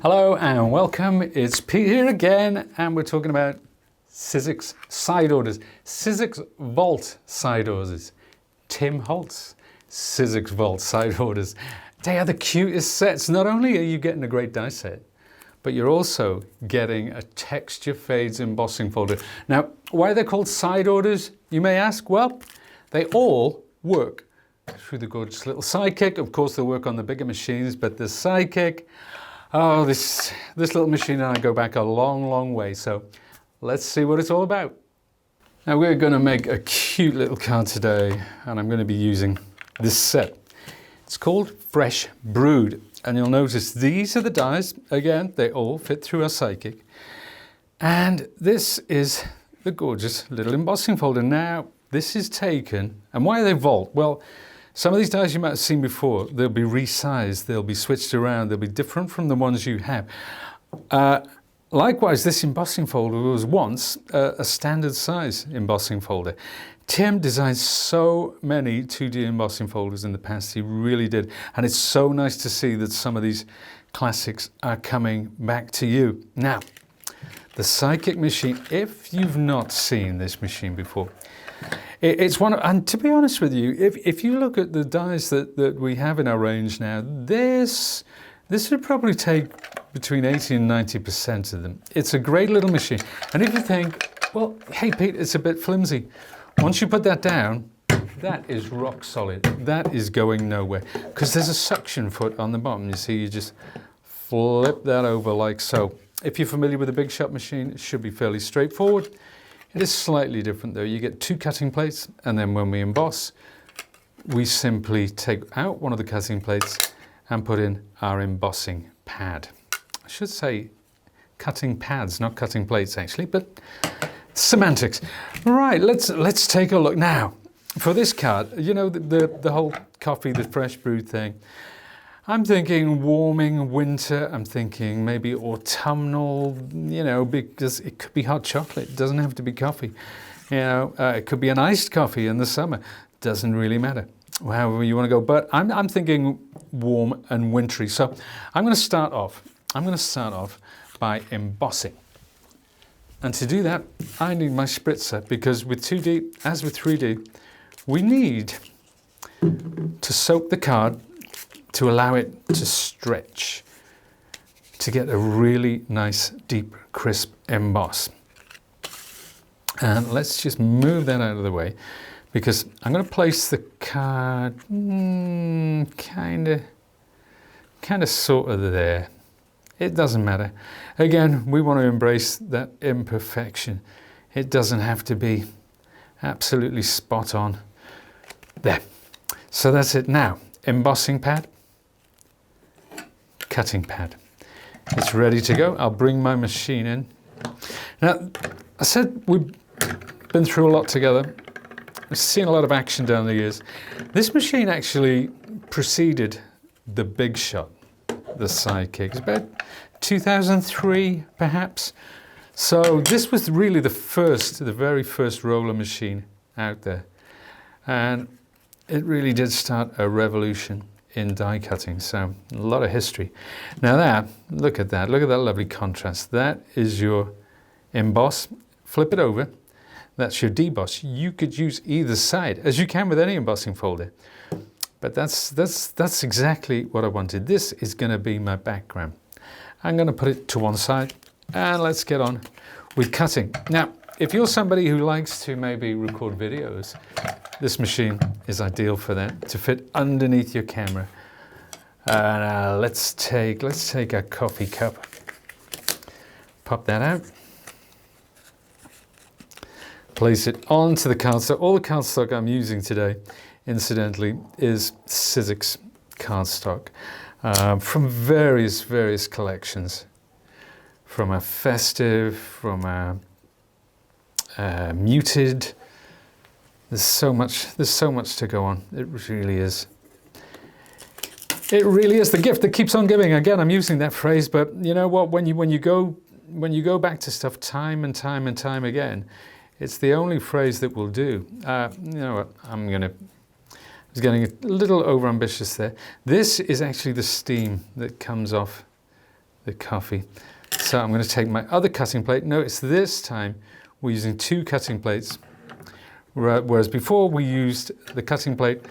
Hello and welcome, it's Pete here again and we're talking about 씨직스 side orders, 씨직스 Vault side orders, Tim Holtz 씨직스 Vault side orders. They are the cutest sets. Not only are you getting a great die set, but you're also getting a texture fades embossing folder. Now, why are they called side orders, you may ask? Well, they all work through the gorgeous little sidekick. Of course, they work on the bigger machines, but the sidekick, oh, this little machine and I go back a long, long way. So let's see what it's all about. Now we're going to make a cute little card today, and I'm going to be using this set. It's called Fresh Brewed, and you'll notice these are the dies. Again, they all fit through our sidekick. And this is the gorgeous little embossing folder. Now, this is taken, and why are they vault? Well, some of these dies you might have seen before, they'll be resized, they'll be switched around, they'll be different from the ones you have. Likewise, this embossing folder was once a standard size embossing folder. Tim designed so many 2D embossing folders in the past, he really did. And it's so nice to see that some of these classics are coming back to you. Now, the Sidekick machine, if you've not seen this machine before, it's one of, and to be honest with you, if you look at the dies that we have in our range now, this would probably take between 80 and 90% of them. It's a great little machine. And if you think, well, hey Pete, it's a bit flimsy. Once you put that down, that is rock solid. That is going nowhere. Because there's a suction foot on the bottom. You see, you just flip that over like so. If you're familiar with a big shot machine, it should be fairly straightforward. It is slightly different though. You get two cutting plates, and then when we emboss, we simply take out one of the cutting plates and put in our embossing pad. I should say cutting pads, not cutting plates actually, but semantics. Right, let's take a look now. For this card, you know, the whole coffee, the fresh brewed thing, I'm thinking warming winter, I'm thinking maybe autumnal, you know, because it could be hot chocolate, it doesn't have to be coffee. You know, it could be an iced coffee in the summer, doesn't really matter. However you want to go, but I'm thinking warm and wintry. So I'm going to start off by embossing. And to do that, I need my spritzer, because with 2D, as with 3D, we need to soak the card to allow it to stretch, to get a really nice, deep, crisp emboss. And let's just move that out of the way, because I'm going to place the card kind of sort of there. It doesn't matter. Again, we want to embrace that imperfection. It doesn't have to be absolutely spot on. There. So that's it. Now, embossing pad, cutting pad. It's ready to go. I'll bring my machine in. Now, I said we've been through a lot together. We've seen a lot of action down the years. This machine actually preceded the big shot, the Sidekick. It's about 2003, perhaps. So this was really the very first roller machine out there. And it really did start a revolution in die cutting, so a lot of history. Now look at that lovely contrast. That is your emboss. Flip it over. That's your deboss. You could use either side, as you can with any embossing folder. But that's exactly what I wanted. This is going to be my background. I'm going to put it to one side, and let's get on with cutting. Now, if you're somebody who likes to maybe record videos, this machine is ideal for that, to fit underneath your camera. Let's take our coffee cup, pop that out, place it onto the cardstock. All the cardstock I'm using today, incidentally, is 씨직스 cardstock from various collections, from a festive, from a muted. There's so much to go on. It really is. It really is the gift that keeps on giving. Again, I'm using that phrase, but you know what? When you go back to stuff time and time again, it's the only phrase that will do. You know what? I was getting a little overambitious there. This is actually the steam that comes off the coffee. So I'm going to take my other cutting plate. Notice this time we're using 2 cutting plates, whereas before we used the cutting plate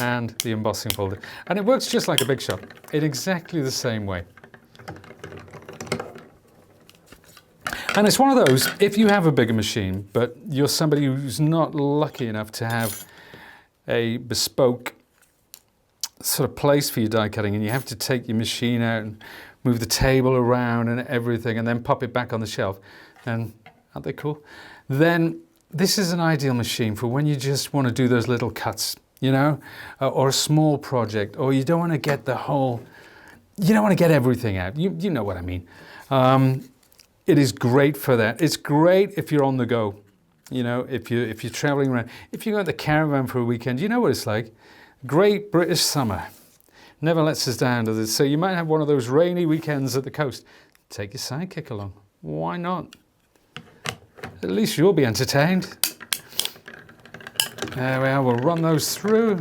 and the embossing folder. And it works just like a big shot, in exactly the same way. And it's one of those, if you have a bigger machine, but you're somebody who's not lucky enough to have a bespoke sort of place for your die cutting, and you have to take your machine out and move the table around and everything, and then pop it back on the shelf, and aren't they cool? Then this is an ideal machine for when you just want to do those little cuts, you know, or a small project, or you don't want to get the whole, you don't want to get everything out. You know what I mean. It is great for that. It's great if you're on the go, you know, if you're traveling around. If you go to the caravan for a weekend, you know what it's like. Great British summer never lets us down, does it? So you might have one of those rainy weekends at the coast. Take your sidekick along. Why not? At least you'll be entertained. There we are. We'll run those through.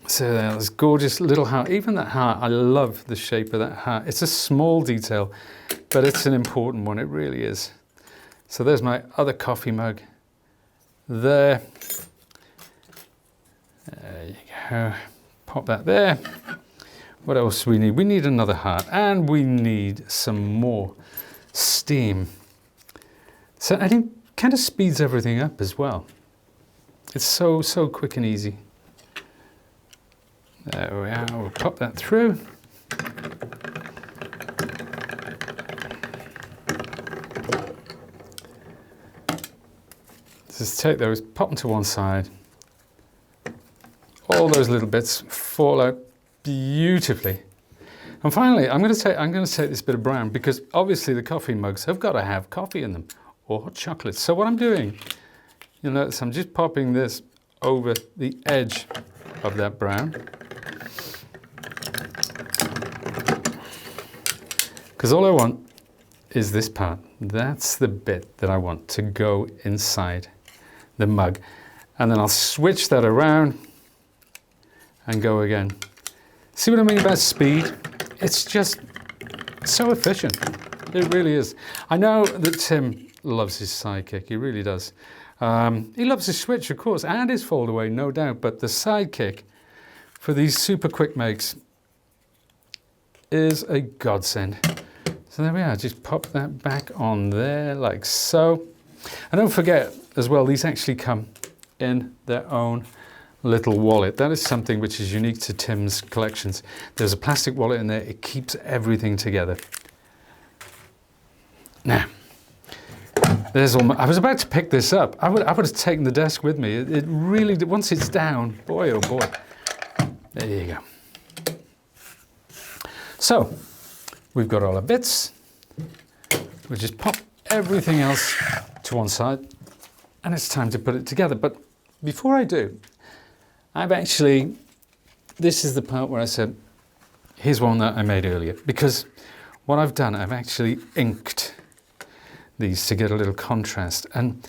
So there's gorgeous little heart. Even that heart, I love the shape of that heart. It's a small detail, but it's an important one. It really is. So there's my other coffee mug. There. There you go. Pop that there. What else do we need? We need another heart, and we need some more steam. So I think it kind of speeds everything up as well. It's so quick and easy. There we are, we'll pop that through. Just take those, pop them to one side. All those little bits fall out beautifully. And finally, I'm going to take this bit of brown, because obviously the coffee mugs have got to have coffee in them, or hot chocolate. So what I'm doing, you'll notice I'm just popping this over the edge of that brown. Because all I want is this part. That's the bit that I want to go inside the mug. And then I'll switch that around and go again. See what I mean about speed? It's just so efficient. It really is. I know that Tim loves his sidekick. He really does. He loves his switch, of course, and his fold away, no doubt. But the sidekick for these super quick makes is a godsend. So there we are, just pop that back on there like so. And don't forget as well, these actually come in their own little wallet. That is something which is unique to Tim's collections. There's a plastic wallet in there, it keeps everything together. Now, there's all my, I was about to pick this up. I would have taken the desk with me. It really, once it's down, boy oh boy. There you go. So, we've got all our bits. We'll just pop everything else to one side, and it's time to put it together. But before I do, this is the part where I said, here's one that I made earlier, because what I've done, I've actually inked these to get a little contrast. And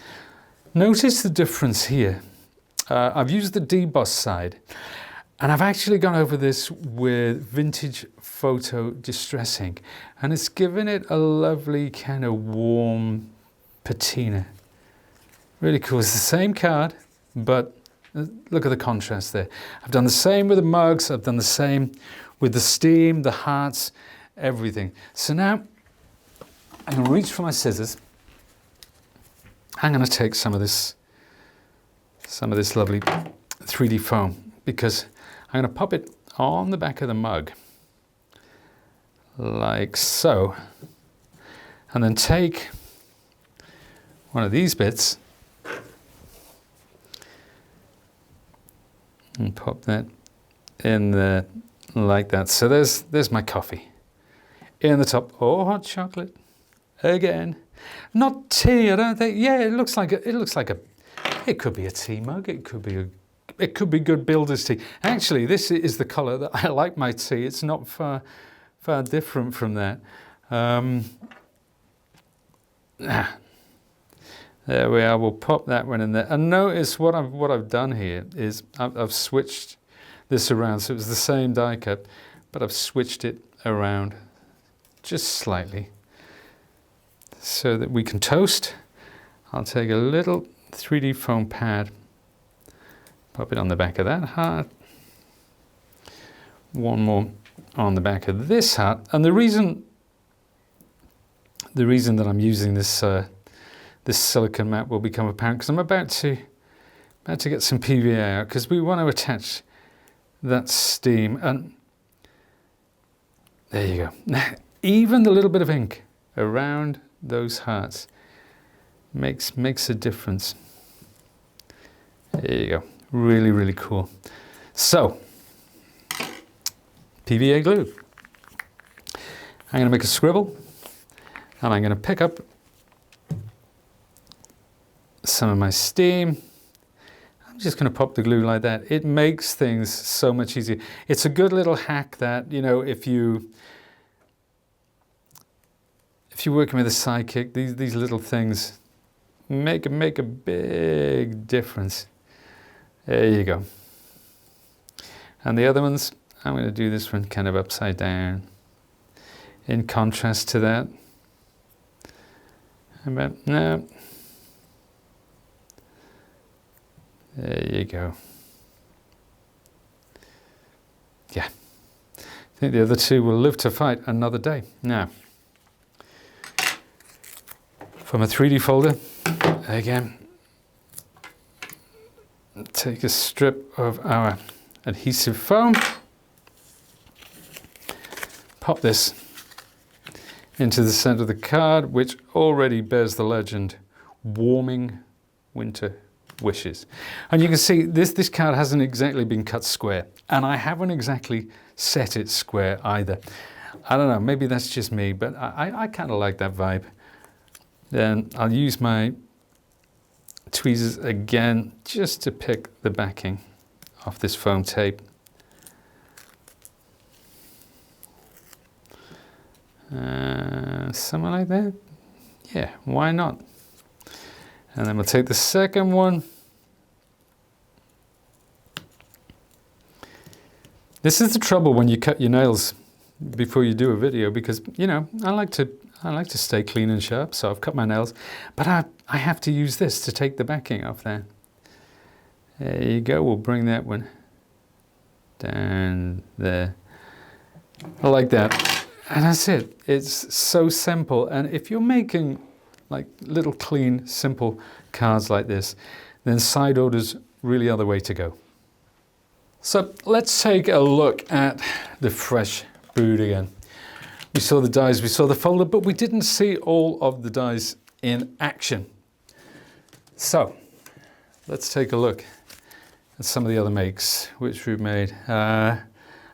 notice the difference here. I've used the deboss side, and I've actually gone over this with vintage photo distress ink, and it's given it a lovely kind of warm patina. Really cool. It's the same card, but look at the contrast there. I've done the same with the mugs. I've done the same with the steam, the hearts, everything. So now I'm going to reach for my scissors. I'm going to take some of this lovely 3D foam, because I'm going to pop it on the back of the mug like so, and then take one of these bits and pop that in there like that. So there's my coffee in the top. Oh, hot chocolate again. Not tea, I don't think. Yeah, it looks like a. It could be a tea mug. It could be good builder's tea. Actually, this is the colour that I like my tea. It's not far different from that. There we are. We'll pop that one in there. And notice what I've done here is I've switched this around, so it was the same die cut, but I've switched it around just slightly so that we can toast. I'll take a little 3D foam pad, pop it on the back of that heart, one more on the back of this heart, and the reason that I'm using this this silicone mat will become apparent because I'm about to get some PVA out because we want to attach that steam, and there you go. Now, even the little bit of ink around those hearts makes a difference. There you go. Really, really cool. So, PVA glue. I'm going to make a scribble, and I'm going to pick up some of my steam. I'm just going to pop the glue like that. It makes things so much easier. It's a good little hack that, you know, if you're working with a sidekick, these little things make a big difference. There you go. And the other ones, I'm going to do this one kind of upside down in contrast to that. But no. There you go. Yeah. I think the other two will live to fight another day. Now, from a 3D folder, again, take a strip of our adhesive foam, pop this into the center of the card, which already bears the legend, warming winter wishes. And you can see this card hasn't exactly been cut square, and I haven't exactly set it square either. I don't know, maybe that's just me, but I kind of like that vibe. Then I'll use my tweezers again just to pick the backing off this foam tape. Something like that. Yeah, why not? And then we'll take the second one. This is the trouble when you cut your nails before you do a video, because, you know, I like to stay clean and sharp, so I've cut my nails, but I have to use this to take the backing off there. There you go, we'll bring that one down there. Like that. And that's it. It's so simple. And if you're making like little clean, simple cards like this, then side orders really are the way to go. So let's take a look at the Fresh Brewed again. We saw the dies, we saw the folder, but we didn't see all of the dies in action. So let's take a look at some of the other makes which we've made.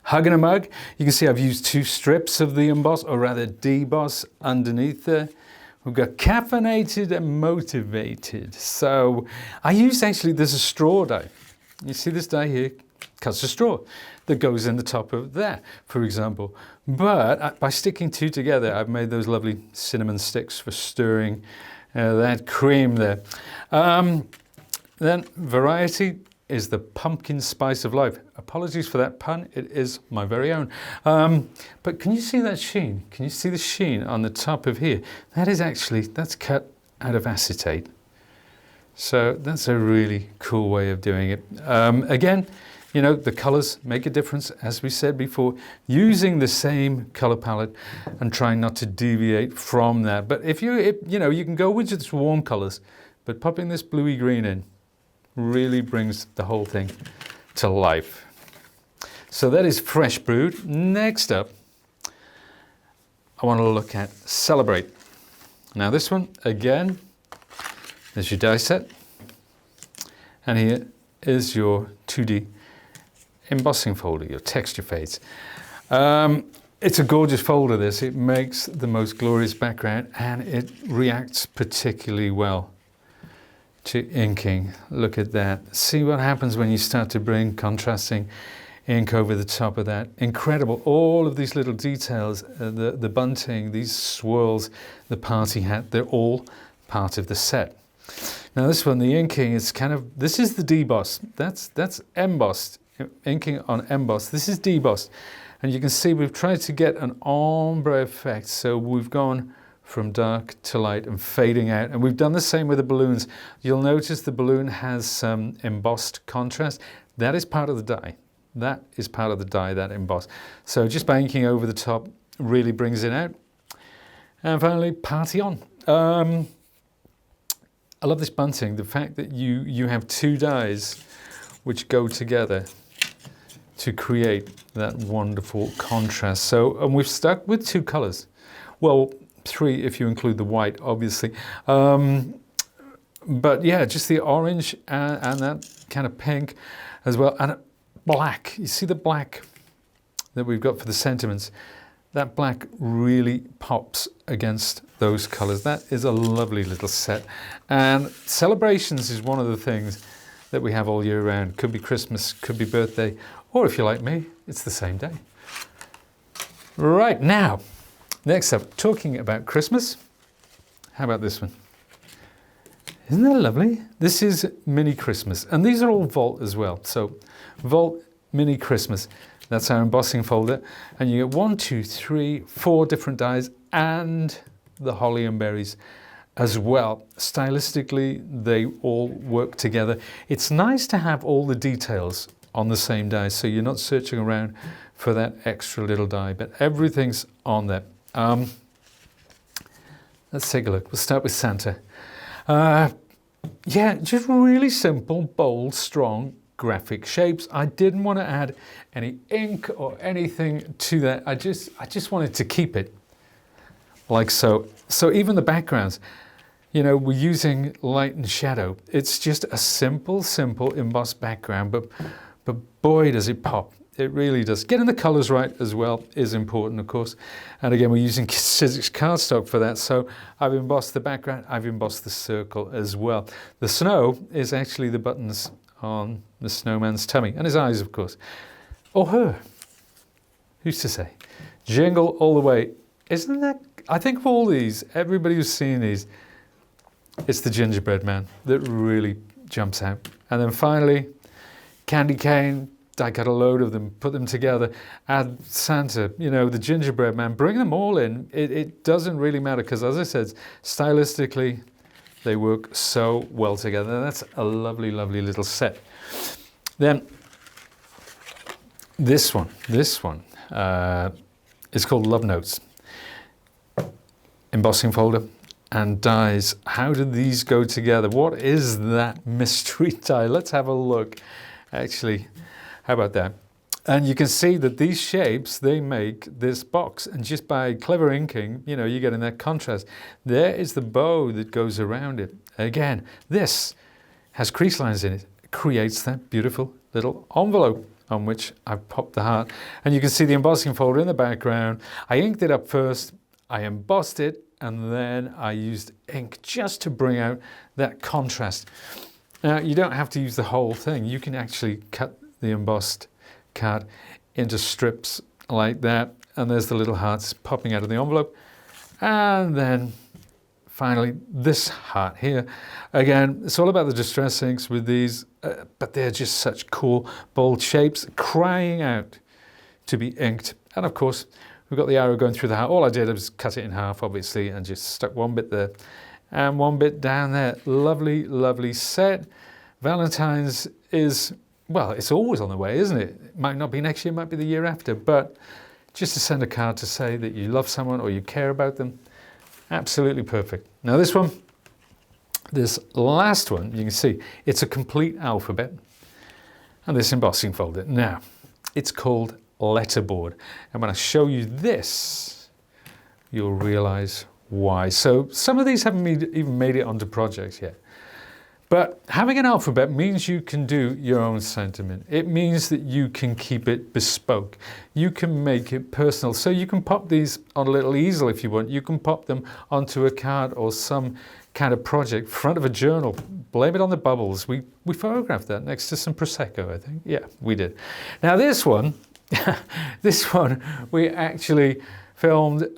Hug and a Mug. You can see I've used 2 strips of the emboss, or rather deboss, underneath there. We've got caffeinated and motivated. So I used, actually, there's a straw die. You see this die here cuts a straw that goes in the top of that, for example. But by sticking 2 together, I've made those lovely cinnamon sticks for stirring that cream there. Then variety is the pumpkin spice of life. Apologies for that pun, it is my very own. But can you see that sheen? Can you see the sheen on the top of here? That is actually, that's cut out of acetate. So that's a really cool way of doing it. Again, you know, the colors make a difference, as we said before, using the same color palette and trying not to deviate from that. But if you know, you can go with just warm colors, but popping this bluey green in really brings the whole thing to life. So that is Fresh Brewed. Next up, I want to look at Celebrate. Now this one, again, there's your die set. And here is your 2D embossing folder, your texture fades. It's a gorgeous folder, this. It makes the most glorious background, and it reacts particularly well to inking. Look at that. See what happens when you start to bring contrasting ink over the top of that. Incredible. All of these little details, the bunting, these swirls, the party hat, they're all part of the set. Now this one, the inking is kind of, this is the deboss. That's embossed inking on emboss. This is debossed. And you can see we've tried to get an ombre effect. So we've gone from dark to light and fading out. And we've done the same with the balloons. You'll notice the balloon has some embossed contrast. That is part of the die. That is part of the die, that emboss. So just by inking over the top really brings it out. And finally, party on. I love this bunting, the fact that you have two dies which go together to create that wonderful contrast. So, and we've stuck with two colors. Well, three if you include the white, obviously. But yeah, just the orange and that kind of pink as well. And black, you see the black that we've got for the sentiments? That black really pops against those colors. That is a lovely little set. And celebrations is one of the things that we have all year round. Could be Christmas, could be birthday, or if you're like me, it's the same day. Right, now, next up, talking about Christmas. How about this one? Isn't that lovely? This is Mini Christmas, and these are all Vault as well. So, Vault Mini Christmas. That's our embossing folder, and you get 1, 2, 3, 4 different dies and the holly and berries as well. Stylistically, they all work together. It's nice to have all the details on the same die, so you're not searching around for that extra little die, but everything's on there. Let's take a look. We'll start with Santa. Yeah, just really simple, bold, strong graphic shapes. I didn't want to add any ink or anything to that. I just wanted to keep it like so. So even the backgrounds, you know, we're using light and shadow. It's just a simple embossed background, but boy does it pop. It really does. Getting the colors right as well is important, of course. And again, we're using 씨직스 cardstock for that. So I've embossed the background, I've embossed the circle as well. The snow is actually the buttons on the snowman's tummy, and his eyes, of course. Or her. Who's to say? Jingle all the way. Isn't that, I think of all these, everybody who's seen these, it's the gingerbread man that really jumps out. And then finally, candy cane. I got a load of them, put them together, add Santa, you know, the gingerbread man, bring them all in. It doesn't really matter because, as I said, stylistically, they work so well together. That's a lovely, lovely little set. Then this one is called Love Notes. Embossing folder and dies. How do these go together? What is that mystery die? Let's have a look. Actually, how about that? And you can see that these shapes, they make this box. And just by clever inking, you know, you're getting that contrast. There is the bow that goes around it. Again, this has crease lines in it. It creates that beautiful little envelope on which I've popped the heart. And you can see the embossing folder in the background. I inked it up first, I embossed it, and then I used ink just to bring out that contrast. Now, you don't have to use the whole thing. You can actually cut the embossed card into strips like that, and there's the little hearts popping out of the envelope. And then finally this heart here. Again, it's all about the distress inks with these, but they're just such cool bold shapes crying out to be inked. And of course we've got the arrow going through the heart. All I did was cut it in half, obviously, and just stuck one bit there and one bit down there. Lovely, lovely set. Valentine's is, well, it's always on the way, isn't it? It might not be next year, it might be the year after, but just to send a card to say that you love someone or you care about them, absolutely perfect. Now this one, this last one, you can see, it's a complete alphabet, and this embossing folder. Now, it's called Letterboard, and when I show you this, you'll realize why. So some of these haven't even made it onto projects yet. But having an alphabet means you can do your own sentiment. It means that you can keep it bespoke. You can make it personal. So you can pop these on a little easel if you want. You can pop them onto a card or some kind of project, front of a journal. Blame it on the bubbles. We photographed that next to some Prosecco, I think. Yeah, we did. Now this one, this one we actually filmed.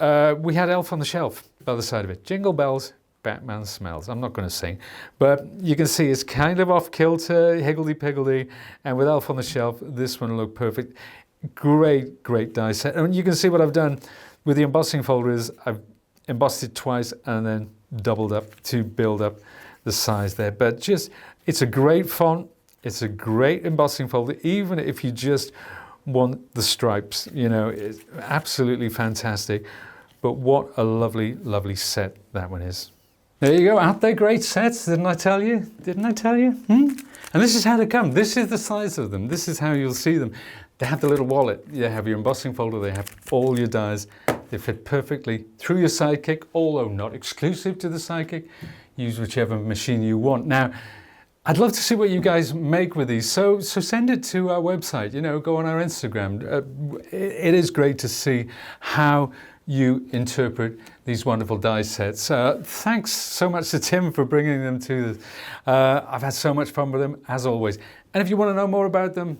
We had Elf on the Shelf by the side of it. Jingle bells, Batman smells. I'm not going to sing, but you can see it's kind of off kilter, higgledy-piggledy, and with Elf on the Shelf, this one looked perfect. Great die set. And you can see what I've done with the embossing folder is I've embossed it twice and then doubled up to build up the size there. But just, it's a great font. It's a great embossing folder, even if you just want the stripes, you know, it's absolutely fantastic. But what a lovely, lovely set that one is. There you go, aren't they great sets? Didn't I tell you? Didn't I tell you? And this is how they come. This is the size of them. This is how you'll see them. They have the little wallet. You have your embossing folder. They have all your dies. They fit perfectly through your Sidekick, although not exclusive to the Sidekick. Use whichever machine you want. Now, I'd love to see what you guys make with these. So send it to our website. You know, go on our Instagram. It is great to see how you interpret these wonderful die sets. Thanks so much to Tim for bringing them to us. I've had so much fun with them, as always. And if you want to know more about them,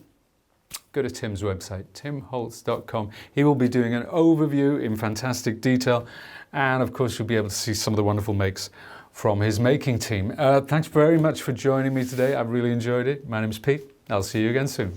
go to Tim's website, timholtz.com. He will be doing an overview in fantastic detail. And of course, you'll be able to see some of the wonderful makes from his making team. Thanks very much for joining me today. I've really enjoyed it. My name's Pete. I'll see you again soon.